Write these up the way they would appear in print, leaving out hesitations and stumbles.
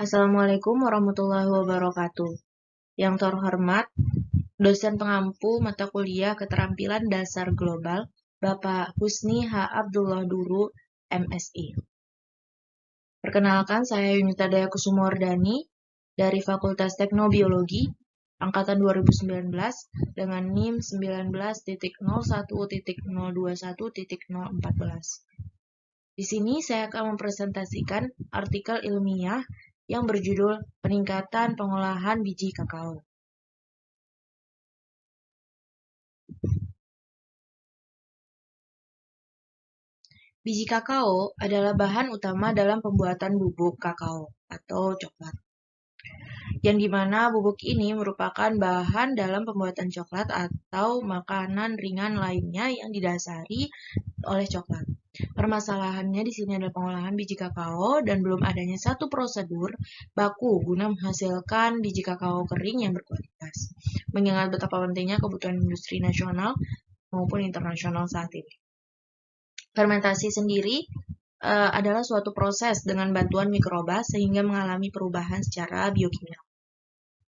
Assalamualaikum warahmatullahi wabarakatuh. Yang terhormat, dosen pengampu mata kuliah Keterampilan Dasar Global, Bapak Husni H. Abdullah Duru, MSI. Perkenalkan, saya Yunita Daya Kusumawardani dari Fakultas Teknobiologi, Angkatan 2019, dengan NIM 19.01.021.014. Di sini saya akan mempresentasikan artikel ilmiah yang berjudul Peningkatan Pengolahan Biji Kakao. Biji kakao adalah bahan utama dalam pembuatan bubuk kakao atau coklat, yang dimana bubuk ini merupakan bahan dalam pembuatan coklat atau makanan ringan lainnya yang didasari oleh coklat. Permasalahannya di sini adalah pengolahan biji kakao dan belum adanya satu prosedur baku guna menghasilkan biji kakao kering yang berkualitas. Mengingat betapa pentingnya kebutuhan industri nasional maupun internasional saat ini. Fermentasi sendiri adalah suatu proses dengan bantuan mikroba sehingga mengalami perubahan secara biokimia.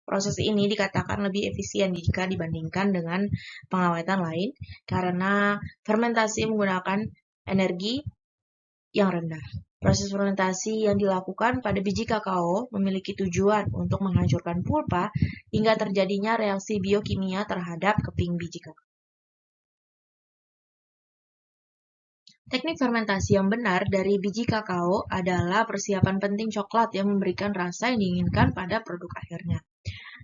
Proses ini dikatakan lebih efisien jika dibandingkan dengan pengawetan lain karena fermentasi menggunakan energi yang rendah. Proses fermentasi yang dilakukan pada biji kakao memiliki tujuan untuk menghancurkan pulpa hingga terjadinya reaksi biokimia terhadap keping biji kakao. Teknik fermentasi yang benar dari biji kakao adalah persiapan penting coklat yang memberikan rasa yang diinginkan pada produk akhirnya.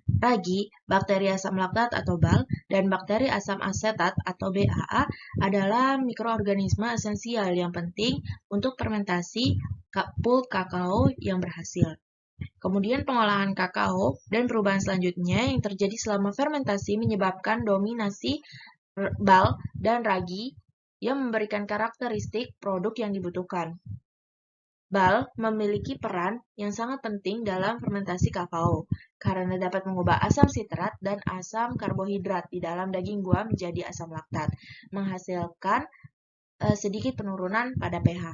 Ragi, bakteri asam laktat atau BAL, dan bakteri asam asetat atau BAA adalah mikroorganisme esensial yang penting untuk fermentasi pulp kakao yang berhasil. Kemudian pengolahan kakao dan perubahan selanjutnya yang terjadi selama fermentasi menyebabkan dominasi BAL dan ragi yang memberikan karakteristik produk yang dibutuhkan. BAL memiliki peran yang sangat penting dalam fermentasi kakao karena dapat mengubah asam sitrat dan asam karbohidrat di dalam daging buah menjadi asam laktat, menghasilkan sedikit penurunan pada pH.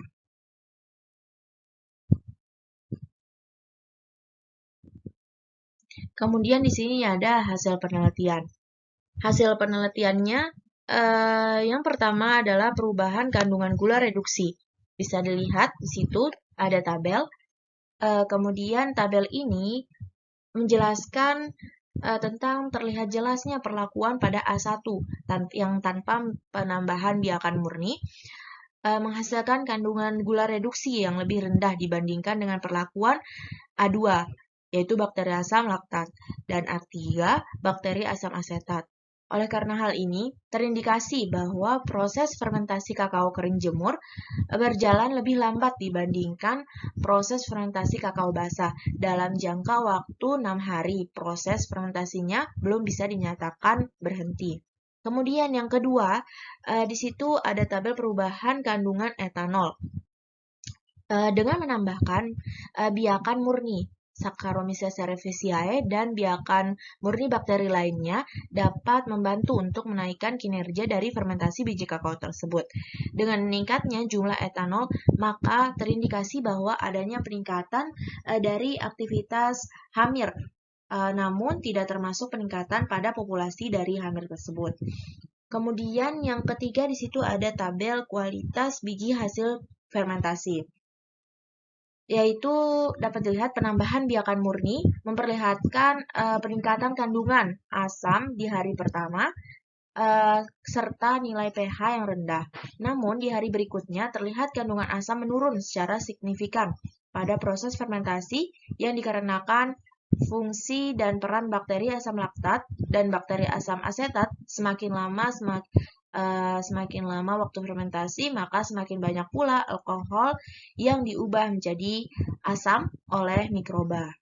Kemudian di sini ada hasil penelitian. Hasil penelitiannya yang pertama adalah perubahan kandungan gula reduksi. Bisa dilihat di situ ada tabel. Kemudian tabel ini menjelaskan tentang terlihat jelasnya perlakuan pada A1 yang tanpa penambahan biakan murni menghasilkan kandungan gula reduksi yang lebih rendah dibandingkan dengan perlakuan A2, yaitu bakteri asam laktat, dan A3, bakteri asam asetat. Oleh karena hal ini, terindikasi bahwa proses fermentasi kakao kering jemur berjalan lebih lambat dibandingkan proses fermentasi kakao basah. Dalam jangka waktu 6 hari, proses fermentasinya belum bisa dinyatakan berhenti. Kemudian yang kedua, di situ ada tabel perubahan kandungan etanol. Dengan menambahkan biakan murni, Saccharomyces cerevisiae dan biakan murni bakteri lainnya dapat membantu untuk menaikkan kinerja dari fermentasi biji kakao tersebut. Dengan meningkatnya jumlah etanol, maka terindikasi bahwa adanya peningkatan dari aktivitas hamir, namun tidak termasuk peningkatan pada populasi dari hamir tersebut. Kemudian yang ketiga di situ ada tabel kualitas biji hasil fermentasi, yaitu dapat dilihat penambahan biakan murni memperlihatkan peningkatan kandungan asam di hari pertama serta nilai pH yang rendah. Namun di hari berikutnya terlihat kandungan asam menurun secara signifikan pada proses fermentasi yang dikarenakan fungsi dan peran bakteri asam laktat dan bakteri asam asetat semakin lama waktu fermentasi, maka semakin banyak pula alkohol yang diubah menjadi asam oleh mikroba.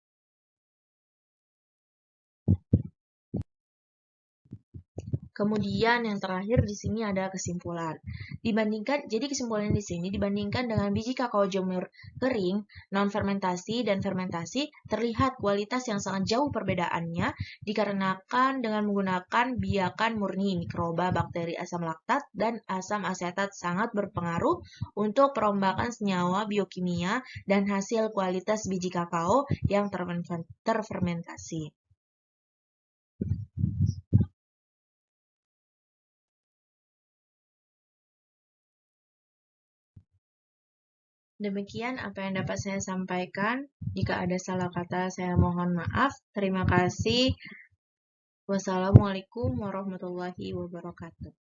Kemudian yang terakhir di sini ada kesimpulan. Jadi kesimpulan di sini dibandingkan dengan biji kakao jemur kering, non-fermentasi dan fermentasi, terlihat kualitas yang sangat jauh perbedaannya dikarenakan dengan menggunakan biakan murni mikroba bakteri asam laktat dan asam asetat sangat berpengaruh untuk perombakan senyawa biokimia dan hasil kualitas biji kakao yang terfermentasi. Demikian apa yang dapat saya sampaikan. Jika ada salah kata, saya mohon maaf. Terima kasih. Wassalamualaikum warahmatullahi wabarakatuh.